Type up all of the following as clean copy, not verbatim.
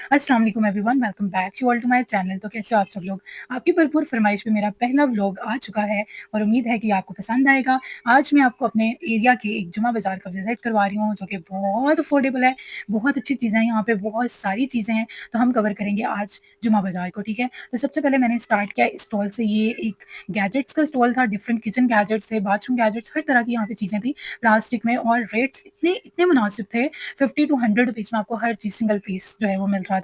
अस्सलाम वालेकुम everyone, welcome back you all to my channel. तो कैसे हो आप सब लोग? आपकी भरपूर फरमाइश पे मेरा पहला व्लॉग आ चुका है और उम्मीद है कि आपको पसंद आएगा। आज मैं आपको अपने एरिया के एक जुमा बाज़ार का विज़िट करवा रही हूँ, जो कि बहुत अफोर्डेबल है, बहुत अच्छी चीज़ें हैं यहाँ पे, बहुत सारी चीज़ें हैं। तो हम कवर करेंगे आज जुमा बाज़ार को, ठीक है? तो सबसे पहले मैंने स्टार्ट किया इस स्टॉल से। ये एक गैजेट्स का स्टॉल था, डिफरेंट किचन गैजेट्स थे, बाथरूम गैजेट्स, हर तरह की यहाँ पे चीज़ें थी प्लास्टिक में, और रेट्स इतने इतने मुनासिब थे। 50 टू 100 रुपीज़ में आपको हर चीज़ सिंगल पीस जो है वो मिल रहा था।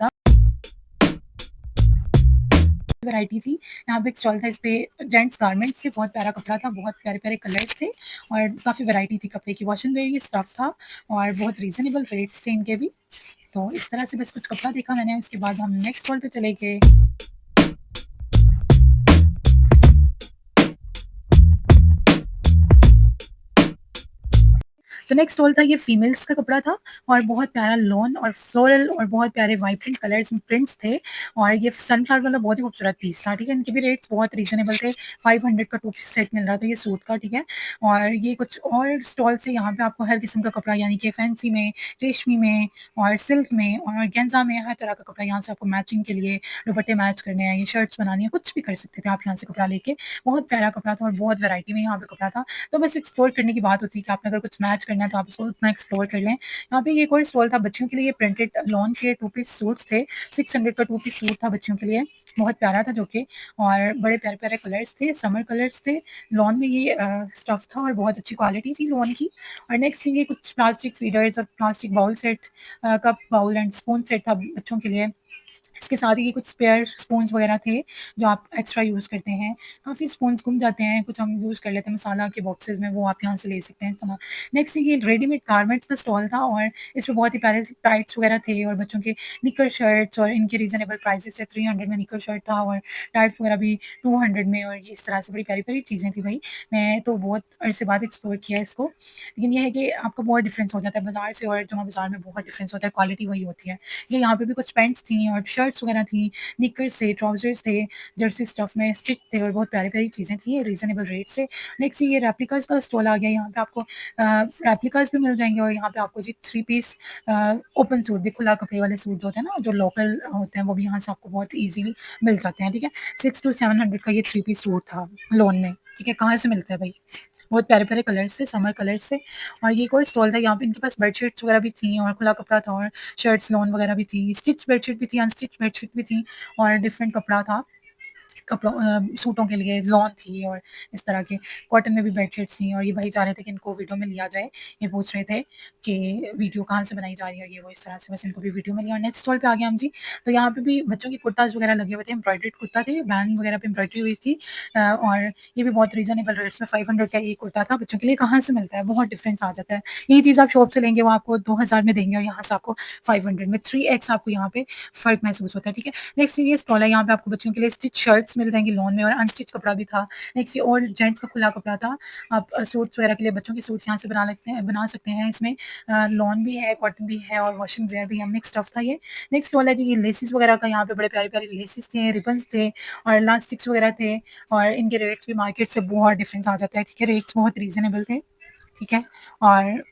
वैरायटी थी। यहाँ पे एक स्टॉल था, इस पे जेंट्स गारमेंट्स थे, बहुत प्यारा कपड़ा था, बहुत प्यारे-प्यारे कलर्स थे और काफ़ी वैरायटी थी कपड़े की। वॉश एंड वेयर ये स्टफ था और बहुत रीज़नेबल रेट्स थे इनके भी। तो इस तरह से बस कुछ कपड़ा देखा मैंने, उसके बाद हम नेक्स्ट स्टॉल पे चले गए। तो नेक्स्ट स्टॉल था, ये फीमेल्स का कपड़ा था और बहुत प्यारा लॉन और फ्लोरल और बहुत प्यारे वाइब्रेंट कलर्स में प्रिंट्स थे और ये सनफ्लावर वाला बहुत ही खूबसूरत पीस था, ठीक है? इनके भी रेट्स बहुत रीज़नेबल थे, 500 का 2 पीस सेट मिल रहा था ये सूट का, ठीक है? और ये कुछ और स्टॉल से यहाँ पे आपको हर किस्म का कपड़ा, यानी कि फैंसी में, रेशमी में और सिल्क में और ऑर्गेन्जा में, हर तरह का कपड़ा यहाँ से आपको मैचिंग के लिए दुपट्टे मैच करने हैं, ये शर्ट्स बनानी है, कुछ भी कर सकते थे आप यहाँ से कपड़ा लेके। बहुत प्यारा कपड़ा था और बहुत वैरायटी में यहाँ पे कपड़ा था। तो बस एक्सप्लोर करने की बात होती है कि आपने अगर कुछ मैच करना है तो आप उसको उतना एक्सप्लोर कर लें। यहाँ पे ये एक और स्टॉल था बच्चियों के लिए, प्रिंटेड लॉन के 2 पीस सूट्स थे। 600 का 2 पीस सूट था बच्चियों के लिए, बहुत प्यारा था जो कि, और बड़े प्यारे-प्यारे कलर्स थे, समर कलर्स थे। लॉन में ये स्टफ था और बहुत अच्छी क्वालिटी थी लॉन की। और नेक्स्ट ये कुछ प्लास्टिक फीडर्स और plastic bowl set, cup, bowl and spoon set था बच्चों के लिए। इसके साथ ही कुछ स्पेयर स्पून्स वगैरह थे, जो आप एक्स्ट्रा यूज़ करते हैं। काफ़ी स्पून्स गुम जाते हैं, कुछ हम यूज़ कर लेते हैं मसाला के बॉक्सेस में, वो आप यहाँ से ले सकते हैं सामान। नेक्स्ट ये रेडीमेड गारमेंट्स का स्टॉल था और इसमें बहुत ही प्यारे से टाइट्स वगैरह थे और बच्चों के निक्कर शर्ट्स, और इनके रीज़नेबल प्राइसेज़ थे। 300 में निक्कर शर्ट था और टाइट्स वगैरह भी 200 में, और ये इस तरह से बड़ी प्यारी-प्यारी चीज़ें थी भई। मैं तो बहुत अरसे बाद एक्सप्लोर किया है इसको, लेकिन ये है कि आपका बहुत डिफ़रेंस हो जाता है बाज़ार से, और जुमा बाज़ार में बहुत डिफ़रेंस होता है, क्वालिटी वही होती है। ये यहाँ पे भी कुछ पैंट्स थी और शर्ट्स वगैरह थी, निकर्स थे, ट्राउज़र्स थे, जर्सी स्टफ में स्टिच थे और बहुत प्यारी-प्यारी चीज़ें थी, रीज़नेबल रेट्स थे। नेक्स्ट ये रेप्लिकास का स्टॉल आ गया, यहाँ पे आपको रेप्लिकास भी मिल जाएँगे और यहाँ पे आपको जी 3 पीस ओपन सूट भी, खुला कपड़े वाले सूट जो होते हैं ना, जो लोकल होते हैं, वो भी यहाँ से आपको बहुत ईज़िली मिल जाते हैं, ठीक है? 6 टू 700 का ये 3 पीस सूट था लॉन में, ठीक है? कहाँ से मिलता है भई? बहुत प्यारे-प्यारे कलर्स थे, समर कलर्स थे। और ये एक और स्टॉल था, यहाँ पे इनके पास बेडशीट्स वगैरह भी थी और खुला कपड़ा था और शर्ट्स, लॉन वगैरह भी थी, स्टिच बेडशीट भी थी, अनस्टिच बेडशीट भी थी और डिफरेंट कपड़ा था। सूटों के लिए लॉन थी और इस तरह के कॉटन में भी बेडशीट्स थी, और ये भाई चाह रहे थे कि इनको वीडियो में लिया जाए। ये पूछ रहे थे कि वीडियो कहाँ से बनाई जा रही है, और ये वो इस तरह से बस इनको भी वीडियो में लिया। और नेक्स्ट स्टॉल पे आ गए हम जी। तो यहाँ पे भी बच्चों के कुर्ताज़ वगैरह लगे हुए थे, एम्ब्रॉयडर्ड कुर्ता थे, बैन वगैरह पे एम्ब्रॉयडरी हुई थी। और ये भी बहुत रीज़नेबल रेट्स में 500 का ये कुर्ता था बच्चों के लिए। कहाँ से मिलता है, बहुत डिफरेंस आ जाता है। यही चीज़ आप शॉप से लेंगे वो आपको 2000 में देंगे और यहाँ से आपको 500 में, 3x आपको यहाँ पे फ़र्क महसूस होता है, ठीक है? नेक्स्ट ये स्टॉल है, यहाँ पे आपको बच्चों के लिए स्टिच शर्ट्स मिल जाएँगी लॉन में, और अनस्टिच कपड़ा भी था। नेक्स्ट ये और जेंट्स का खुला कपड़ा था। आप सूट्स वगैरह के लिए बच्चों के सूट्स यहाँ से बना सकते हैं। इसमें लॉन भी है, कॉटन भी है और वॉशिंग वेयर भी है। मिक्स स्टफ था ये। नेक्स्ट स्टॉल है जी, ये लेसिस वगैरह का, यहाँ पे बड़े प्यारे-प्यारे लेसिस थे, रिबन्स थे और इलास्टिक्स वगैरह थे, और इनके रेट्स भी मार्केट से बहुत डिफरेंस आ जाता है, ठीक है? रेट्स बहुत रीज़नेबल थे, ठीक है? और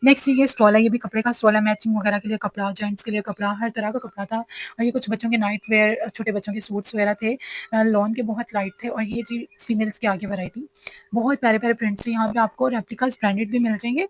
नेक्स्ट ये स्टॉल है, ये भी कपड़े का स्टॉल है, मैचिंग वगैरह के लिए कपड़ा, जेंट्स के लिए कपड़ा, हर तरह का कपड़ा था। और ये कुछ बच्चों के नाइट वेयर, छोटे बच्चों के सूट्स वगैरह थे। लॉन के बहुत लाइट थे, और ये जी फीमेल्स की आगे वैरायटी। बहुत प्यारे-प्यारे प्रिंट्स थे, यहाँ पे आपको रेप्लिकास ब्रांडेड भी मिल जाएँगे।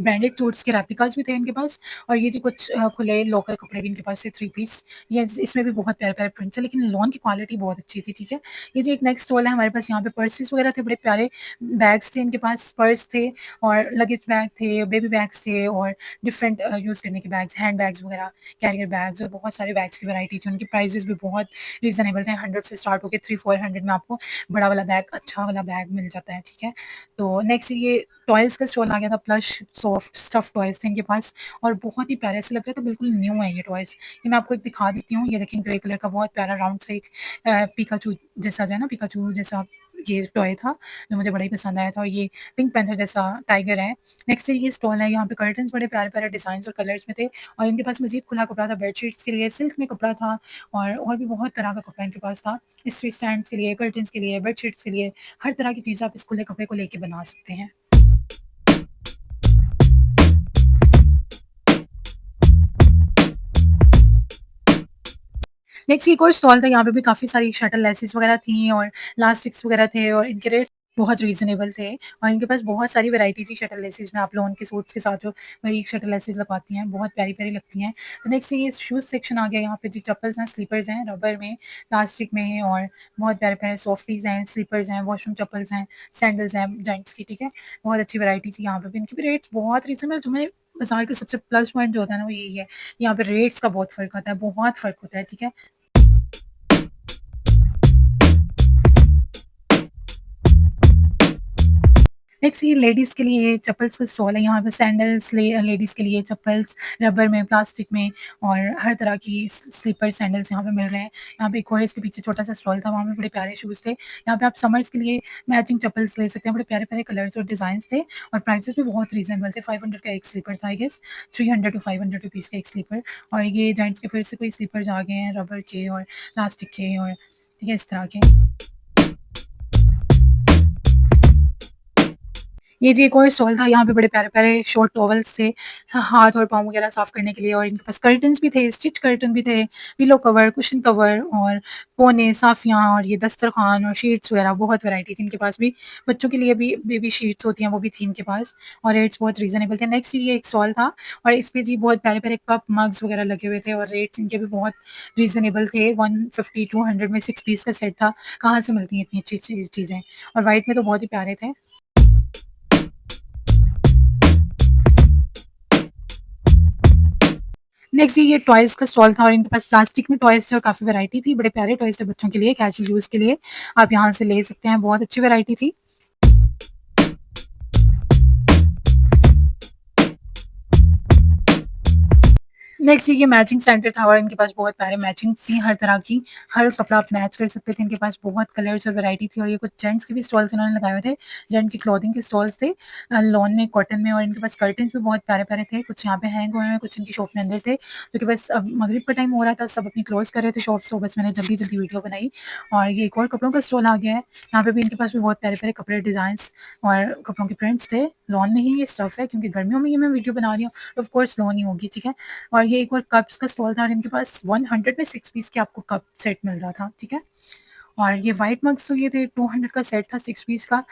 ब्रांडेड सूट्स के रेप्लिकास भी थे इनके पास, और ये जो कुछ खुले लोकल कपड़े भी इनके पास थे, 3 पीस। ये इसमें भी बहुत प्यारे-प्यारे प्रिंट्स हैं, लेकिन लॉन की क्वालिटी बहुत अच्छी थी, ठीक है? ये जो एक नेक्स्ट स्टॉल है हमारे पास, यहाँ पे पर्सेस वगैरह थे, बड़े प्यारे बैग्स थे इनके पास, पर्स थे और लगेज बैग थे, बेबी बैग्स थे और डिफरेंट यूज़ करने के बैग्स, हैंड बैग्स वगैरह, कैरियर बैग्स, और बहुत सारे बैग्स की वैरायटी थी। उनके प्राइसेज़ भी बहुत रीज़नेबल थे, 100 से स्टार्ट होके 300-400 में आपको बड़ा वाला बैग, अच्छा वाला बैग मिल जाता है, ठीक है? तो नेक्स्ट ये टॉयज़ का स्टॉल आ गया था, प्लश सॉफ्ट स्टफ़ टॉयज़ थे इनके पास और बहुत ही प्यारे से लग रहा था, बिल्कुल न्यू है ये टॉयज़। ये मैं आपको एक दिखा देती हूँ, ये देखिए ग्रे कलर का बहुत प्यारा राउंड सा एक पिकाचू जैसा जो है ना, पिकाचू जैसा ये टॉय था, जो मुझे बड़ा ही पसंद आया था, और ये पिंक पैंथर जैसा टाइगर है। नेक्स्ट ये स्टॉल है, यहाँ पे कर्टन्स बड़े प्यारे-प्यारे डिज़ाइन्स और कलर्स में थे, और इनके पास मज़ीद खुला कपड़ा था, बेडशीट्स के लिए, सिल्क में कपड़ा था और भी बहुत तरह का कपड़ा इनके पास था। स्ट्रीट स्टैंड्स के लिए, कर्टन्स के लिए, बेडशीट्स के लिए, हर तरह की चीज़ आप इस खुले कपड़े को लेके बना सकते हैं। नेक्स्ट एक और स्टॉल था, यहाँ पे भी काफ़ी सारी शटल लेसेस वगैरह थी और इलास्टिक्स वगैरह थे और इनके रेट्स बहुत रीज़नेबल थे और इनके पास बहुत सारी वैराइटी थी शटल लेसेस में। आप लोगों के सूट्स के साथ जो बारीक शटल लेसेस लगवाती हैं, बहुत प्यारी-प्यारी लगती हैं। तो नेक्स्ट ये शूज़ सेक्शन आ गया, यहाँ पे जी चप्पल्स हैं, स्लीपर्स हैं, रबर में, प्लास्टिक में हैं और बहुत प्यारे-प्यारे सॉफ्टीज़ हैं, स्लीपर्स हैं, वॉशरूम चप्पल्स हैं, सैंडल्स हैं जेंट्स की, ठीक है? बहुत अच्छी वैराइटी थी यहाँ पे भी, इनके भी रेट्स बहुत रीज़नेबल। जो मैं बाज़ार का सबसे प्लस पॉइंट जो होता है ना, वो यही है, यहाँ पे रेट्स का बहुत फ़र्क आता है, बहुत फ़र्क होता है, ठीक है? नेक्स्ट ये लेडीज़ के लिए चप्पल्स का स्टॉल है, यहाँ पे सैंडल्स लेडीज़ के लिए चप्पल्स रबर में, प्लास्टिक में और हर तरह की स्लीपर सैंडल्स यहाँ पे मिल रहे हैं। यहाँ पे एक और इसके पीछे छोटा-सा स्टॉल था, वहाँ पे बड़े प्यारे शूज़ थे। यहाँ पे आप समर्स के लिए मैचिंग चप्पल्स ले सकते हैं, बड़े प्यारे-प्यारे कलर्स और डिज़ाइन्स थे और प्राइसेज़ भी बहुत रीज़नेबल थे। 500 का एक स्लीपर था आई गेस, 300 टू 500 रुपीज़ का एक स्लीपर और ये जेंट्स के फिर से कोई स्लीपर्स आ गए हैं रबर के और प्लास्टिक के और ठीक है, इस तरह के। ये जी एक और स्टॉल था, यहाँ पे बड़े प्यारे-प्यारे शॉर्ट टॉवल्स थे, हाथ और पाँव वगैरह साफ़ करने के लिए और इनके पास कर्टन्स भी थे, स्टिच कर्टन भी थे, पिलो कवर, कुशन कवर और पोने, साफ़ियाँ और ये दस्तरख़्वान और शीट्स वगैरह बहुत वैराइटी थी इनके पास भी। बच्चों के लिए भी बेबी शीट्स होती हैं, वो भी थी इनके पास और रेट्स बहुत रीज़नेबल थे। नेक्स्ट ये एक स्टॉल था और इस पे जी बहुत प्यारे-प्यारे कप, मग्स वगैरह लगे हुए थे और रेट्स इनके भी बहुत रीज़नेबल थे। 150 200 में 6 पीस का सेट था। कहाँ से मिलती हैं इतनी अच्छी चीज़ें और व्हाइट में तो बहुत ही प्यारे थे। नेक्स्ट ये टॉयज़ का स्टॉल था और इनके पास प्लास्टिक में टॉयज़ थे और काफ़ी वैराइटी थी, बड़े प्यारे टॉयज़ थे बच्चों के लिए, कैजुअल यूज़ के लिए। आप यहाँ से ले सकते हैं, बहुत अच्छी वैराइटी थी। नेक्स्ट ये मैचिंग सेंटर था और इनके पास बहुत प्यारे मैचिंग थी हर तरह की, हर कपड़ा आप मैच कर सकते थे, इनके पास बहुत कलर्स और वैरायटी थी और ये कुछ जेंट्स के भी स्टॉल्स इन्होंने लगाए हुए थे, जेंट्स की क्लॉथिंग के स्टॉल्स थे लॉन में, कॉटन में और इनके पास कर्टन्स भी बहुत प्यारे-प्यारे थे, कुछ यहाँ पे हैंग हुए हैं, कुछ इनकी शॉप में अंदर थे, क्योंकि बस अब मगरिब का टाइम हो रहा था, सब अपनी क्लोज़ कर रहे थे शॉप, तो बस मैंने जल्दी-जल्दी वीडियो बनाई और ये एक और कपड़ों का स्टॉल आ गया है, यहाँ पे भी इनके पास भी बहुत प्यारे-प्यारे कपड़े, डिज़ाइन्स और कपड़ों के प्रिंट्स थे, लॉन में ही ये स्टफ है क्योंकि गर्मियों में ये मैं वीडियो बना रही हूँ, तो ऑफ कोर्स लॉन ही होगी, ठीक है? और ये एक और कप्स का स्टॉल था और इनके पास 100 में 6 पीस के आपको कप सेट मिल रहा था, ठीक है? और ये व्हाइट मग्स तो ये थे 200 का सेट था 6 पीस का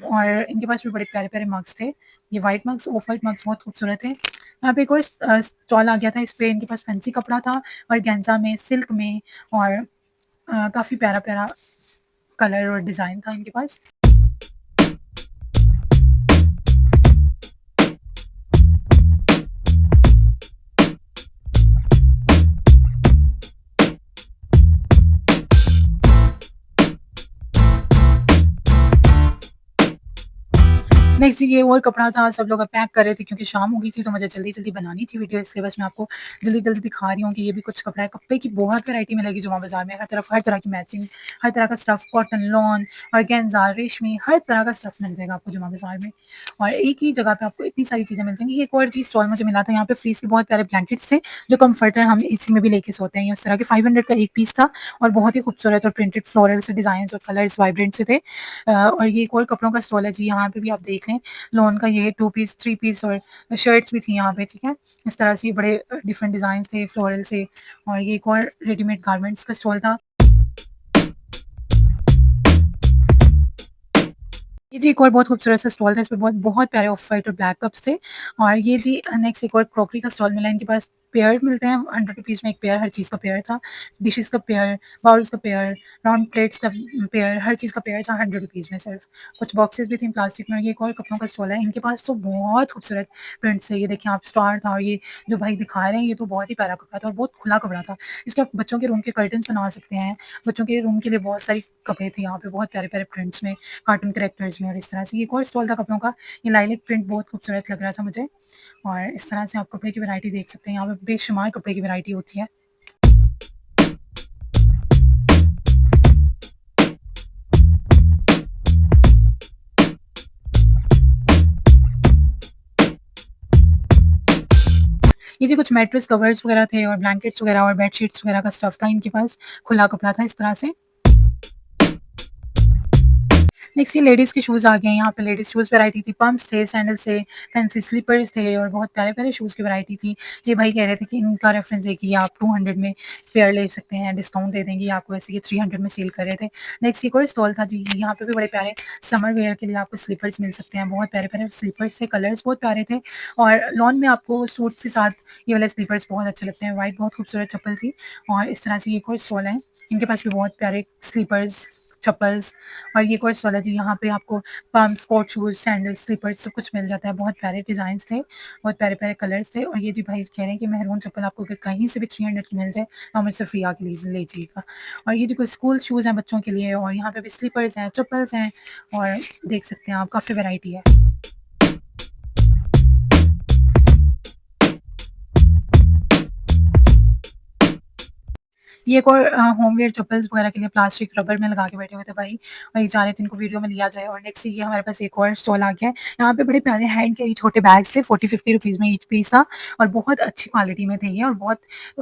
और इनके पास भी बड़े प्यारे-प्यारे मग्स थे। ये white mugs, of white mugs बहुत खूबसूरत थे। यहाँ पे एक और स्टॉल आ गया था, इस पे इनके पास फैंसी कपड़ा था ऑर्गेन्जा में, सिल्क में और काफ़ी प्यारा-प्यारा कलर और डिज़ाइन था इनके पास। नेक्स्ट ये और कपड़ा था, सब लोग अब पैक कर रहे थे क्योंकि शाम हो गई थी, तो मुझे जल्दी-जल्दी बनानी थी वीडियो, इसलिए बस मैं आपको जल्दी-जल्दी दिखा रही हूँ कि ये भी कुछ कपड़ा है। कपड़े की बहुत वैरायटी मिलेगी जुमा बाज़ार में, हर तरह की मैचिंग, हर तरह का स्टफ़, कॉटन, लॉन, ऑर्गेन्ज़ा, रेशमी, हर तरह का स्टफ़ मिल जाएगा आपको जुमा बाज़ार में और एक ही जगह पे आपको इतनी सारी चीज़ें मिल जाएँगी। एक और चीज़ स्टॉल मुझे मिला था, यहाँ पे फ्लीस के बहुत प्यारे ब्लैंकेट्स थे, जो कम्फर्टर हम एसी में भी लेके सोते हैं, ये उस तरह के 500 का एक पीस था और बहुत ही खूबसूरत और प्रिंटेड फ्लोरल से डिज़ाइन्स और कलर्स वाइब्रेंट से थे। और ये एक और कपड़ों का स्टॉल है जी, यहाँ पे भी आप देख लें लॉन का ये 2 पीस, 3 पीस और शर्ट्स भी थी यहाँ पे, ठीक है? इस तरह से ये बड़े डिफरेंट डिज़ाइन्स थे फ्लोरल से और ये एक और रेडीमेड गारमेंट्स का स्टॉल था। ये जी एक और बहुत खूबसूरत सा स्टॉल था, इसमें बहुत बहुत प्यारे ऑफ व्हाइट और ब्लैक कप्स थे और ये जी नेक्स्ट एक और क्रॉकरी का स्टॉल मिला, इनके पास पेयर मिलते हैं, 100 रुपीज़ में एक पेयर, हर चीज़ का पेयर था, डिशेज़ का पेयर, बाउल्स का पेयर, राउंड प्लेट्स का पेयर, हर चीज़ का पेयर था 100 रुपीज़ में सिर्फ। कुछ बॉक्सेस भी थी प्लास्टिक में और ये एक और कपड़ों का स्टॉल है, इनके पास तो बहुत खूबसूरत प्रिंट्स है, ये देखिए आप स्टार था और ये जो भाई दिखा रहे हैं, ये तो बहुत ही प्यारा कपड़ा था और बहुत खुला कपड़ा था। इसके आप बच्चों के रूम के कर्टन्स बना सकते हैं, बच्चों के रूम के लिए बहुत सारी कपड़े थे यहाँ पे, बहुत प्यारे-प्यारे प्रिंट्स में, कार्टून कैरेक्टर्स में और इस तरह से। ये एक और स्टॉल था कपड़ों का, ये लाइलैक प्रिंट बहुत खूबसूरत लग रहा था मुझे और इस तरह से आप कपड़े की वैरायटी देख सकते हैं, यहाँ पे बेशुमार कपड़े की वैरायटी होती है। ये जी कुछ मैट्रेस कवर्स वगैरह थे और ब्लैंकेट्स वगैरह और बेडशीट्स वगैरह का स्टफ था इनके पास, खुला कपड़ा था इस तरह से। नेक्स्ट ये लेडीज़ के शूज़ आ गए हैं, यहाँ पे लेडीज़ शूज़ वैरायटी थी, पम्प्स थे, सैंडल्स थे, फैंसी स्लीपर्स थे और बहुत प्यारे-प्यारे शूज़ की वैरायटी थी। ये भाई कह रहे थे कि इनका रेफ़रेंस देखिए आप 200 में पेयर ले सकते हैं, डिस्काउंट दे देंगे आपको, वैसे ये 300 में सेल कर रहे थे। नेक्स्ट एक और स्टॉल था जी, यहाँ पे भी बड़े प्यारे समर वियर के लिए आपको स्लीपर्स मिल सकते हैं, बहुत प्यारे-प्यारे स्लीपर्स थे, कलर्स बहुत प्यारे थे और लॉन में आपको सूट्स के साथ ये वाले स्लीपर्स बहुत अच्छे लगते हैं, व्हाइट बहुत खूबसूरत चप्पल थी और इस तरह से ये एक और स्टॉल है, इनके पास भी बहुत प्यारे स्लीपर्स, चप्पल्स और ये कोर्स वाला जी यहाँ पे आपको pump, sport shoes, sandals, slippers सब कुछ मिल जाता है। बहुत प्यारे डिज़ाइन्स थे, बहुत प्यारे-प्यारे कलर्स थे और ये जी भाई कह रहे हैं कि मेहरून चप्पल आपको अगर कहीं से भी 300 की मिल जाए, तो आप मुझसे फ्री आके लीजिएगा। और ये जो कुछ स्कूल शूज़ हैं बच्चों के लिए और यहाँ पे भी स्लीपर्स हैं, चप्पल्स हैं और देख सकते हैं आप काफ़ी वैरायटी है। ये एक और होमवेयर चप्पल्स वगैरह के लिए प्लास्टिक रबर में लगा के बैठे हुए थे भाई और ये चाह रहे थे इनको वीडियो में लिया जाए और नेक्स्ट ये हमारे पास एक और स्टॉल आ गया है। यहाँ पे बड़े प्यारे हैंड कैरी छोटे बैग्स थे 40-50 रुपीज़ में ईच पीस था और बहुत अच्छी क्वालिटी में थे ये और बहुत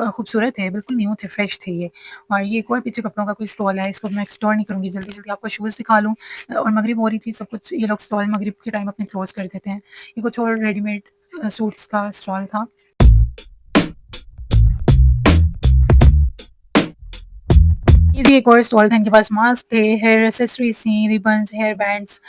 खूबसूरत थे, बिल्कुल न्यू थे, फ्रेश थे ये। और ये एक और पीछे कपड़ों का कोई स्टॉल है, इसको मैं एक्सप्लोर नहीं करूँगी, जल्दी-जल्दी आपको शूज़ दिखा लूँ और मगरिब हो रही थी, सब कुछ ये लोग स्टॉल मगरिब के टाइम अपने क्लोज़ कर देते हैं। ये कुछ और रेडीमेड सूट्स का स्टॉल था। ये जी एक और स्टॉल था, इनके पास मास्क थे, हेयर एक्सेसरीज़ थी, रिबन्स, हेयर बैंड्स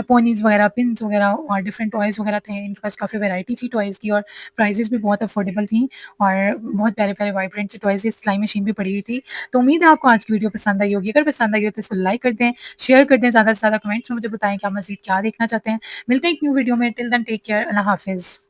पोनीज़ वगैरह, पिन्स वगैरह और डिफरेंट टॉयज़ वगैरह थे। इनके पास काफ़ी वैरायटी थी टॉयज़ की और प्राइसेज़ भी बहुत अफोर्डेबल थी और बहुत प्यारे-प्यारे वाइब्रेंट से टॉयज़, ये सिलाई मशीन भी पड़ी हुई थी। तो उम्मीद है आपको आज की वीडियो पसंद आई होगी। अगर पसंद आई हो तो इसको लाइक कर दें, शेयर कर दें, ज़्यादा से ज़्यादा कमेंट्स में मुझे बताएँ कि आप मज़ीद क्या देखना चाहते हैं। मिलते हैं एक न्यू वीडियो में, टिल देन टेक केयर, अल्लाह हाफ़िज़।